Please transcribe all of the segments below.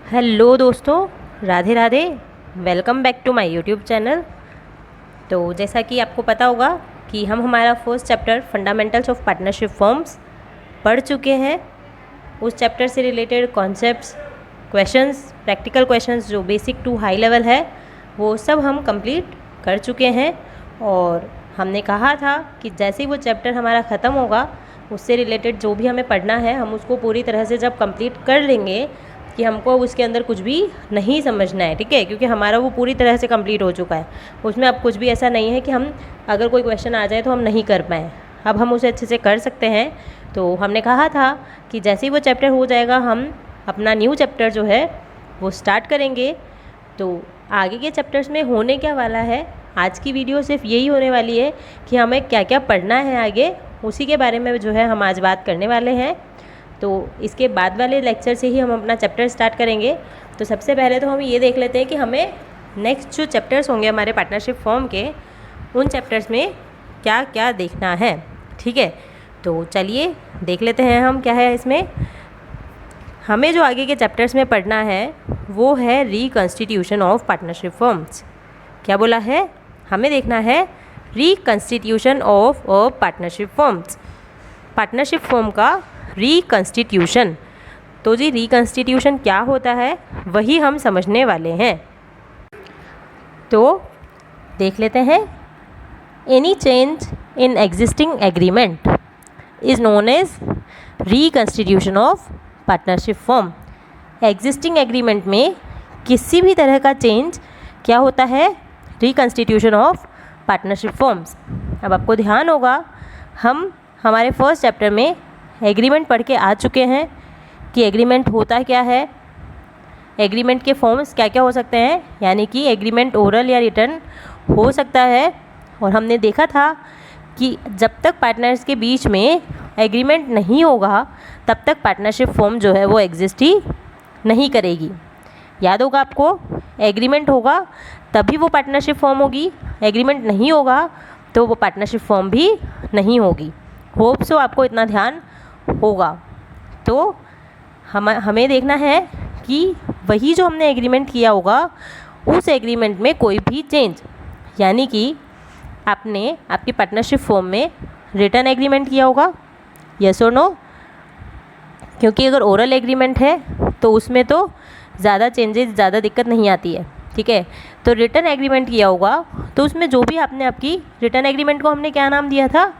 Hello दोस्तों, Radhe Radhe. Welcome back to my YouTube channel. तो जैसा कि आपको पता होगा कि हम हमारा first chapter fundamentals of partnership forms पढ़ चुके हैं। उस चैप्टर से related concepts, questions, practical questions जो बेसिक टू हाई लेवल है वो सब हम कंप्लीट कर चुके हैं। और हमने कहा था कि जैसे ही वो चैप्टर हमारा ख़त्म होगा उससे रिलेटेड जो भी हमें पढ़ना है हम उसको पूरी तरह से जब कंप्लीट कर लेंगे कि हमको उसके अंदर कुछ भी नहीं समझना है, ठीक है, क्योंकि हमारा वो पूरी तरह से कंप्लीट हो चुका है। उसमें अब कुछ भी ऐसा नहीं है कि हम अगर कोई क्वेश्चन आ जाए तो हम नहीं कर पाएँ। अब हम उसे अच्छे से कर सकते हैं। तो हमने कहा था कि जैसे ही वो चैप्टर हो जाएगा हम अपना न्यू चैप्टर जो है वो स्टार्ट करेंगे। तो आगे के चैप्टर्स में होने क्या वाला है, आज की वीडियो सिर्फ यही होने वाली है कि हमें क्या क्या पढ़ना है आगे, उसी के बारे में जो है हम आज बात करने वाले हैं। तो इसके बाद वाले लेक्चर से ही हम अपना चैप्टर स्टार्ट करेंगे। तो सबसे पहले तो हम ये देख लेते हैं कि हमें नेक्स्ट जो चैप्टर्स होंगे हमारे पार्टनरशिप फॉर्म के, उन चैप्टर्स में क्या क्या देखना है, ठीक है। तो चलिए देख लेते हैं हम क्या है इसमें। हमें जो आगे के चैप्टर्स में पढ़ना है वो है रिकॉन्स्टिट्यूशन ऑफ पार्टनरशिप फॉर्म्स। क्या बोला है? हमें देखना है reconstitution of partnership forms, partnership form का रिकॉन्स्टिट्यूशन। तो जी रिकॉन्स्टिट्यूशन क्या होता है वही हम समझने वाले हैं। तो देख लेते हैं। Any change in existing agreement is known as reconstitution of partnership form. Existing agreement में किसी भी तरह का चेंज क्या होता है? Reconstitution of partnership forms. अब आपको ध्यान होगा हम हमारे फर्स्ट चैप्टर में एग्रीमेंट पढ़ के आ चुके हैं कि एग्रीमेंट होता क्या है, एग्रीमेंट के फॉर्म्स क्या क्या हो सकते हैं, यानी कि एग्रीमेंट ओरल या रिटर्न हो सकता है। और हमने देखा था कि जब तक पार्टनर्स के बीच में एग्रीमेंट नहीं होगा तब तक पार्टनरशिप फॉर्म जो है वो एग्जिस्ट ही नहीं करेगी। याद होगा आपको, एग्रीमेंट होगा तभी वो पार्टनरशिप फॉर्म होगी, एग्रीमेंट नहीं होगा तो वो पार्टनरशिप फॉर्म भी नहीं होगी। होप सो आपको इतना ध्यान होगा। तो हमें देखना है कि वही जो हमने एग्रीमेंट किया होगा उस एग्रीमेंट में कोई भी चेंज, यानी कि आपने आपकी पार्टनरशिप फॉर्म में रिटर्न एग्रीमेंट किया होगा, यस और नो, क्योंकि अगर ओरल एग्रीमेंट है तो उसमें तो ज़्यादा चेंजेस, ज़्यादा दिक्कत नहीं आती है, ठीक है। तो रिटर्न एग्रीमेंट किया होगा तो उसमें जो भी आपने आपकी रिटर्न एग्रीमेंट को हमने क्या नाम दिया था?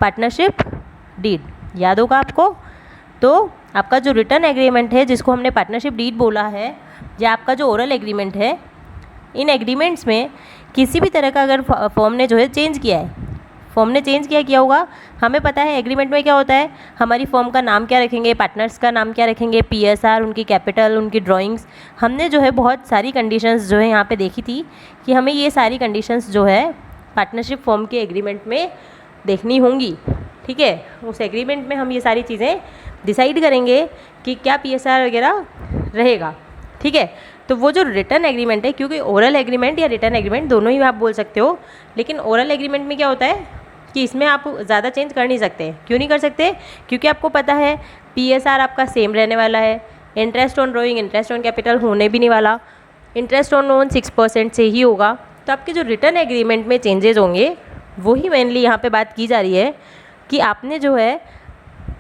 Partnership deed. याद होगा आपको। तो आपका जो रिटर्न एग्रीमेंट है जिसको हमने पार्टनरशिप डीड बोला है, या आपका जो ओरल एग्रीमेंट है, इन एग्रीमेंट्स में किसी भी तरह का अगर फॉर्म ने जो है चेंज किया है, फॉर्म ने चेंज किया होगा, हमें पता है एग्रीमेंट में क्या होता है, हमारी फॉर्म का नाम क्या रखेंगे, पार्टनर्स का नाम क्या रखेंगे, पीएसआर, उनकी कैपिटल, उनकी ड्राइंग्स। हमने जो है बहुत सारी कंडीशंस जो है यहाँ पे देखी थी कि हमें ये सारी कंडीशंस जो है पार्टनरशिप फॉर्म के एग्रीमेंट में देखनी होंगी, ठीक है। उस एग्रीमेंट में हम ये सारी चीज़ें डिसाइड करेंगे कि क्या पीएसआर वगैरह रहेगा, ठीक है। तो वो जो रिटर्न एग्रीमेंट है, क्योंकि ओरल एग्रीमेंट या रिटर्न एग्रीमेंट दोनों ही आप बोल सकते हो, लेकिन ओरल एग्रीमेंट में क्या होता है कि इसमें आप ज़्यादा चेंज कर नहीं सकते। क्यों नहीं कर सकते? क्योंकि आपको पता है पीएसआर आपका सेम रहने वाला है, interest on drawing, interest on capital होने भी नहीं वाला, इंटरेस्ट ऑन लोन 6% से ही होगा। तो आपके जो रिटर्न एग्रीमेंट में चेंजेस होंगे वही मेनली यहाँ पे बात की जा रही है कि आपने जो है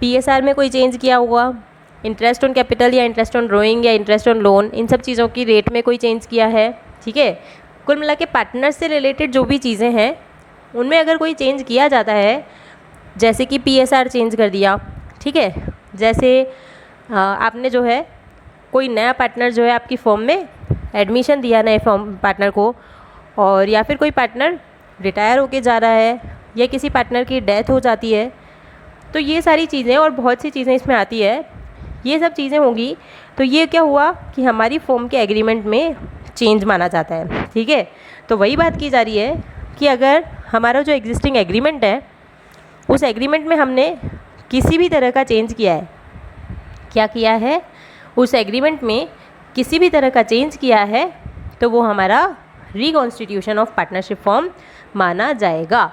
पीएसआर में कोई चेंज किया होगा, इंटरेस्ट ऑन कैपिटल या इंटरेस्ट ऑन ड्रॉइंग या इंटरेस्ट ऑन लोन, इन सब चीज़ों की रेट में कोई चेंज किया है, ठीक है। कुल मिला के पार्टनर्स से रिलेटेड जो भी चीज़ें हैं उनमें अगर कोई चेंज किया जाता है, जैसे कि पीएसआर चेंज कर दिया, ठीक है, जैसे आपने जो है कोई नया पार्टनर जो है आपकी फॉर्म में एडमिशन दिया नए फॉर्म पार्टनर को, और या फिर कोई पार्टनर रिटायर होके जा रहा है या किसी पार्टनर की डेथ हो जाती है, तो ये सारी चीज़ें और बहुत सी चीज़ें इसमें आती है, ये सब चीज़ें होंगी। तो ये क्या हुआ कि हमारी फॉर्म के एग्रीमेंट में चेंज माना जाता है, ठीक है। तो वही बात की जा रही है कि अगर हमारा जो एग्जिस्टिंग एग्रीमेंट है उस एग्रीमेंट में हमने किसी भी तरह का चेंज किया है, क्या किया है, उस एग्रीमेंट में किसी भी तरह का चेंज किया है, तो वो हमारा रिकॉन्स्टिट्यूशन ऑफ पार्टनरशिप फॉर्म माना जाएगा।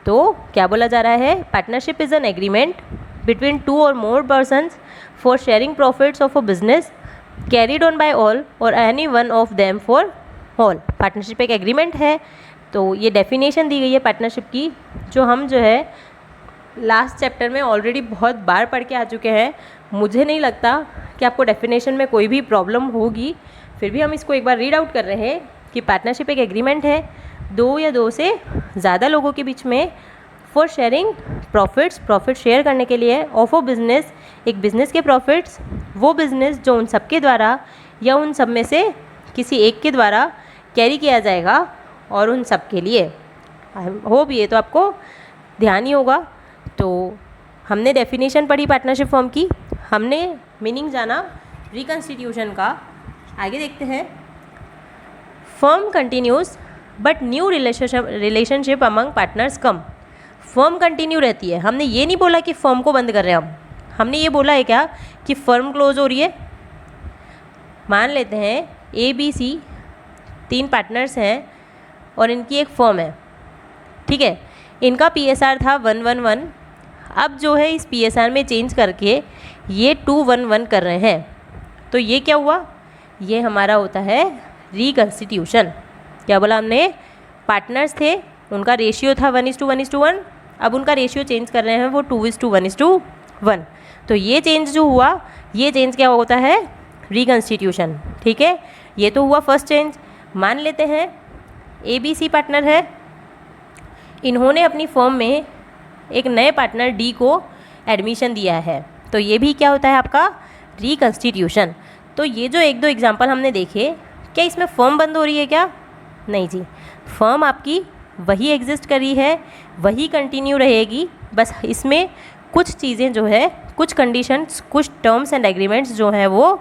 तो क्या बोला जा रहा है? Partnership is an agreement between 2 or more persons for sharing profits of a business carried on by all or any one of them for all. Partnership एक एग्रीमेंट है। तो ये डेफिनेशन दी गई है पार्टनरशिप की, जो हम जो है लास्ट चैप्टर में ऑलरेडी बहुत बार पढ़ के आ चुके हैं। मुझे नहीं लगता कि आपको डेफिनेशन में कोई भी प्रॉब्लम होगी, फिर भी हम इसको एक बार रीड आउट कर रहे हैं कि पार्टनरशिप एक एग्रीमेंट है दो या दो से ज़्यादा लोगों के बीच में for sharing profits, profit share करने के लिए, ऑफ अ बिजनेस, एक बिज़नेस के प्रॉफिट्स, वो बिज़नेस जो उन सब के द्वारा या उन सब में से किसी एक के द्वारा कैरी किया जाएगा और उन सब के लिए। हो भी ये तो आपको ध्यान ही होगा। तो हमने डेफिनेशन पढ़ी पार्टनरशिप फॉर्म की, हमने मीनिंग जाना रिकंस्टिट्यूशन का। आगे देखते हैं। Firm continues but new relationship among partners come. Firm continue रहती है। हमने ये नहीं बोला कि फर्म को बंद कर रहे हैं हमने ये बोला है क्या कि फर्म क्लोज हो रही है। मान लेते हैं ABC 3 पार्टनर्स हैं और इनकी एक फर्म है, ठीक है। इनका PSR था 111, अब जो है इस PSR में चेंज करके ये 211 कर रहे हैं। तो ये क्या हुआ, ये हमारा होता है रिकंस्टिट्यूशन। क्या बोला हमने, पार्टनर्स थे, उनका रेशियो था 1:1:1, अब उनका रेशियो चेंज कर रहे हैं वो 2:1:1। तो ये चेंज जो हुआ, ये चेंज क्या होता है, रिकंस्टिट्यूशन, ठीक है। ये तो हुआ फर्स्ट चेंज। मान लेते हैं ABC पार्टनर है, इन्होंने अपनी फर्म में एक नए पार्टनर D को एडमिशन दिया है, तो ये भी क्या होता है आपका रिकंस्टिट्यूशन। तो ये जो एक दो एग्जांपल हमने देखे, क्या इसमें फर्म बंद हो रही है क्या, नहीं जी, फर्म आपकी वही एग्जिस्ट कर रही है, वही कंटिन्यू रहेगी, बस इसमें कुछ चीज़ें जो है, कुछ कंडीशंस, कुछ टर्म्स एंड एग्रीमेंट्स जो हैं वो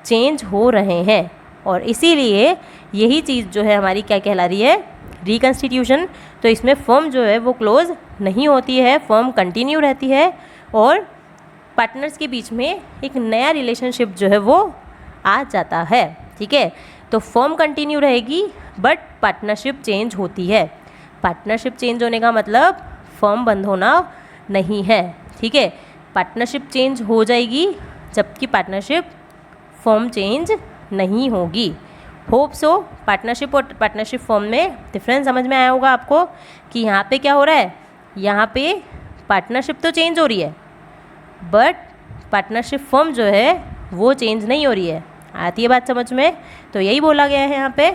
चेंज हो रहे हैं, और इसीलिए यही चीज़ जो है हमारी क्या कहला रही है, रिकंस्टिट्यूशन। तो इसमें फर्म जो है वो क्लोज नहीं होती है, फर्म कंटिन्यू रहती है और पार्टनर्स के बीच में एक नया रिलेशनशिप जो है वो आ जाता है, ठीक है। तो फर्म कंटिन्यू रहेगी बट पार्टनरशिप चेंज होती है। पार्टनरशिप चेंज होने का मतलब फर्म बंद होना नहीं है, ठीक है। पार्टनरशिप चेंज हो जाएगी जबकि पार्टनरशिप फर्म चेंज नहीं होगी। होप सो पार्टनरशिप और पार्टनरशिप फर्म में डिफरेंस समझ में आया होगा आपको कि यहाँ पे क्या हो रहा है, यहाँ पे पार्टनरशिप तो चेंज हो रही है बट पार्टनरशिप फर्म जो है वो चेंज नहीं हो रही है। आती है बात समझ में, तो यही बोला गया है यहाँ पे।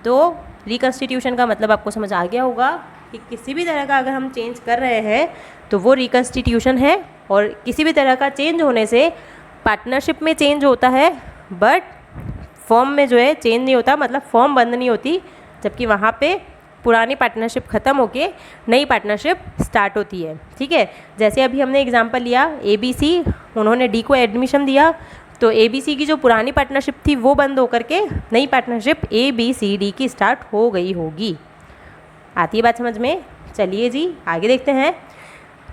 तो रिकंस्टिट्यूशन का मतलब आपको समझ आ गया होगा कि किसी भी तरह का अगर हम चेंज कर रहे हैं तो वो रिकंस्टिट्यूशन है, और किसी भी तरह का चेंज होने से पार्टनरशिप में चेंज होता है बट फर्म में जो है चेंज नहीं होता, मतलब फर्म बंद नहीं होती, जबकि वहाँ पे पुरानी पार्टनरशिप ख़त्म होके नई पार्टनरशिप स्टार्ट होती है, ठीक है। जैसे अभी हमने एग्जांपल लिया ABC, उन्होंने D को एडमिशन दिया, तो ABC की जो पुरानी पार्टनरशिप थी वो बंद होकर के नई पार्टनरशिप ABCD की स्टार्ट हो गई होगी। आती है बात समझ में, चलिए जी आगे देखते हैं।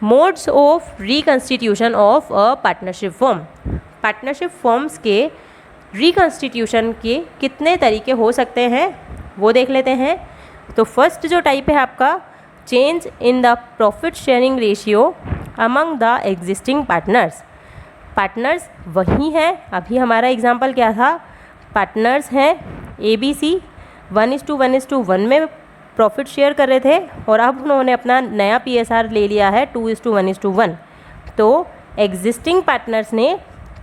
Modes of reconstitution of a partnership firm. Partnership firms के रिकंस्टिट्यूशन के कितने तरीके हो सकते हैं वो देख लेते हैं। तो फर्स्ट जो टाइप है आपका, change in the profit sharing ratio among the existing partners. Partners वही हैं, अभी हमारा एग्जांपल क्या था, पार्टनर्स हैं ABC 1:1:1 में प्रॉफिट शेयर कर रहे थे और अब उन्होंने अपना नया PSR ले लिया है 2:1:1। तो एग्जिस्टिंग पार्टनर्स ने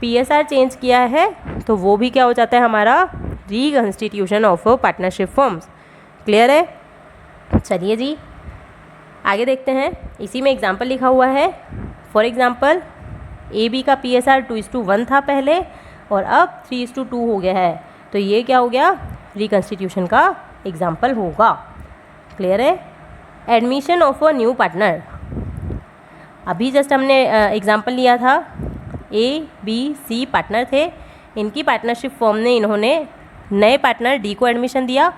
PSR चेंज किया है, तो वो भी क्या हो जाता है हमारा reconstitution of partnership firms. Clear है, चलिए जी आगे देखते हैं। इसी में एग्जांपल लिखा हुआ है। फॉर एग्जांपल AB का PSR 2:1 था पहले और अब 3:2 हो गया है, तो ये क्या हो गया, रिकंस्टिट्यूशन का एग्जांपल होगा। क्लियर है। Admission of a new partner, अभी जस्ट हमने एग्जांपल लिया था, ABC पार्टनर थे, इनकी पार्टनरशिप फर्म ने इन्होंने नए पार्टनर D को एडमिशन दिया,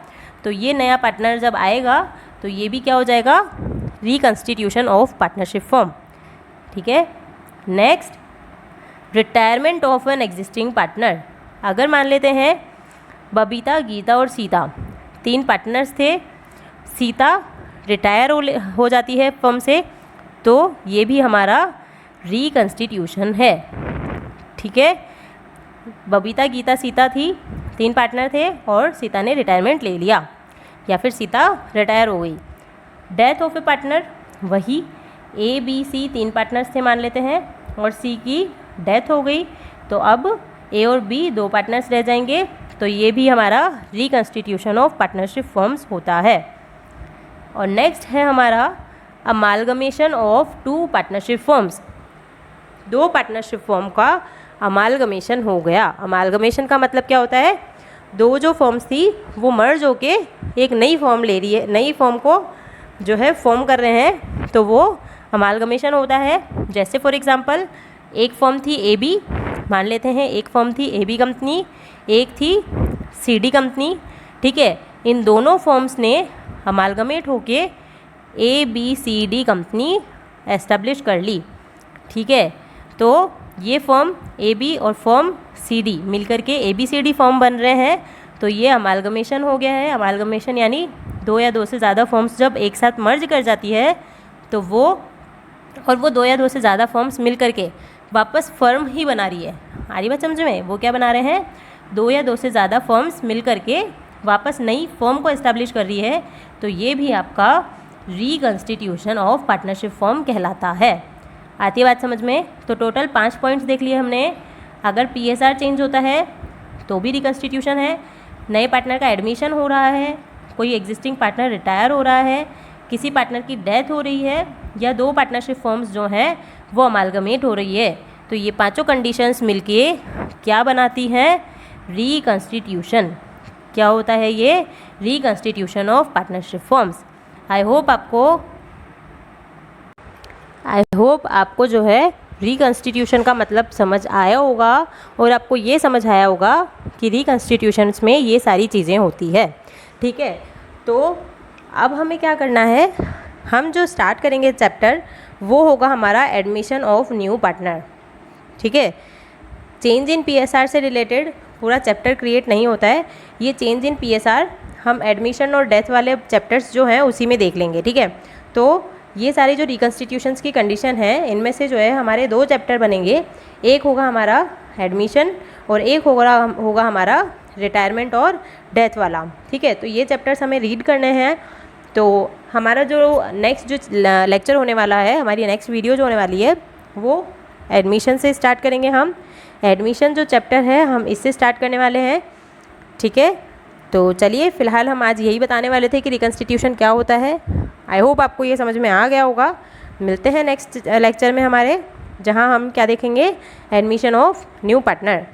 तो ये नया पार्टनर जब आएगा तो ये भी क्या हो जाएगा, रिकंस्टिट्यूशन ऑफ पार्टनरशिप फर्म, ठीक है। Next, retirement of an existing partner. अगर मान लेते हैं बबीता, गीता और सीता 3 पार्टनर्स थे, सीता रिटायर हो जाती है फर्म से, तो ये भी हमारा रिकंस्टिट्यूशन है, ठीक है। बबीता, गीता, सीता थी, 3 पार्टनर थे और सीता ने रिटायरमेंट ले लिया या फिर सीता रिटायर हो गई। डेथ ऑफ ए पार्टनर, वही ए बी सी 3 पार्टनर्स थे मान लेते हैं और सी की डेथ हो गई, तो अब ए और बी 2 पार्टनर्स रह जाएंगे। तो ये भी हमारा रिकंस्टिट्यूशन ऑफ पार्टनरशिप फॉर्म्स होता है। और नेक्स्ट है हमारा amalgamation of 2 partnership forms. 2 partnership form का अमालगमेशन हो गया। अमालगमेशन का मतलब क्या होता है, 2 जो फॉर्म्स थी वो मर्ज होके एक नई फॉर्म ले रही है, नई फॉर्म को जो है फॉर्म कर रहे हैं, तो वो अमालगमेशन होता है। जैसे फॉर एग्जांपल एक फॉर्म थी ए बी, मान लेते हैं एक फॉर्म थी ए बी कंपनी, एक थी सी डी कंपनी, ठीक है। इन दोनों फॉर्म्स ने अमालगमेट होके A B C D company establish कर ली, ठीक है। तो ये फॉर्म ए बी और फॉर्म सी डी मिलकर के A B C D form बन रहे हैं, तो ये अमालगमेशन हो गया है। अमालगमेशन यानी 2 या 2 से ज़्यादा फॉर्म्स जब एक साथ मर्ज कर जाती है तो वो 2 या 2 से ज़्यादा फॉर्म्स मिल करके वापस फर्म ही बना रही है। आ रही बात समझ में? वो क्या बना रहे हैं, 2 या 2 से ज़्यादा फॉर्म्स मिल करके वापस नई फॉर्म को एस्टेब्लिश कर रही है, तो ये भी आपका रिकंस्टिट्यूशन ऑफ पार्टनरशिप फॉर्म कहलाता है। आती है बात समझ में? तो टोटल 5 पॉइंट्स देख लिए हमने। अगर PSR चेंज होता है तो भी रिकंस्टिट्यूशन है, नए पार्टनर का एडमिशन हो रहा है, कोई एग्जिस्टिंग पार्टनर रिटायर हो रहा है, किसी पार्टनर की डेथ हो रही है, या 2 पार्टनरशिप फॉर्म्स जो हैं वो अमालगमेट हो रही है, तो ये 5 कंडीशंस मिलके क्या बनाती हैं, रिकंस्टिट्यूशन। क्या होता है ये, reconstitution of partnership forms. I hope आपको जो है रिकंस्टिट्यूशन का मतलब समझ आया होगा और आपको ये समझ आया होगा कि रिकंस्टिट्यूशंस में ये सारी चीज़ें होती है, ठीक है। तो अब हमें क्या करना है, हम जो स्टार्ट करेंगे चैप्टर वो होगा हमारा एडमिशन ऑफ न्यू पार्टनर, ठीक है। चेंज इन PSR से रिलेटेड पूरा चैप्टर क्रिएट नहीं होता है, ये चेंज इन PSR हम एडमिशन और डेथ वाले चैप्टर्स जो हैं उसी में देख लेंगे, ठीक है। तो ये सारी जो रिकंस्टिट्यूशंस की कंडीशन है इनमें से जो है हमारे 2 चैप्टर बनेंगे, एक होगा हमारा एडमिशन और एक होगा हमारा रिटायरमेंट और डेथ वाला, ठीक है। तो ये चैप्टर्स हमें रीड करने हैं। तो हमारा जो नेक्स्ट जो लेक्चर होने वाला है, हमारी नेक्स्ट वीडियो जो होने वाली है वो एडमिशन से स्टार्ट करेंगे। हम एडमिशन जो चैप्टर है हम इससे स्टार्ट करने वाले हैं, ठीक है। तो चलिए फ़िलहाल हम आज यही बताने वाले थे कि रिकंस्टिट्यूशन क्या होता है। आई होप आपको ये समझ में आ गया होगा। मिलते हैं नेक्स्ट लेक्चर में हमारे, जहां हम क्या देखेंगे, एडमिशन ऑफ न्यू पार्टनर।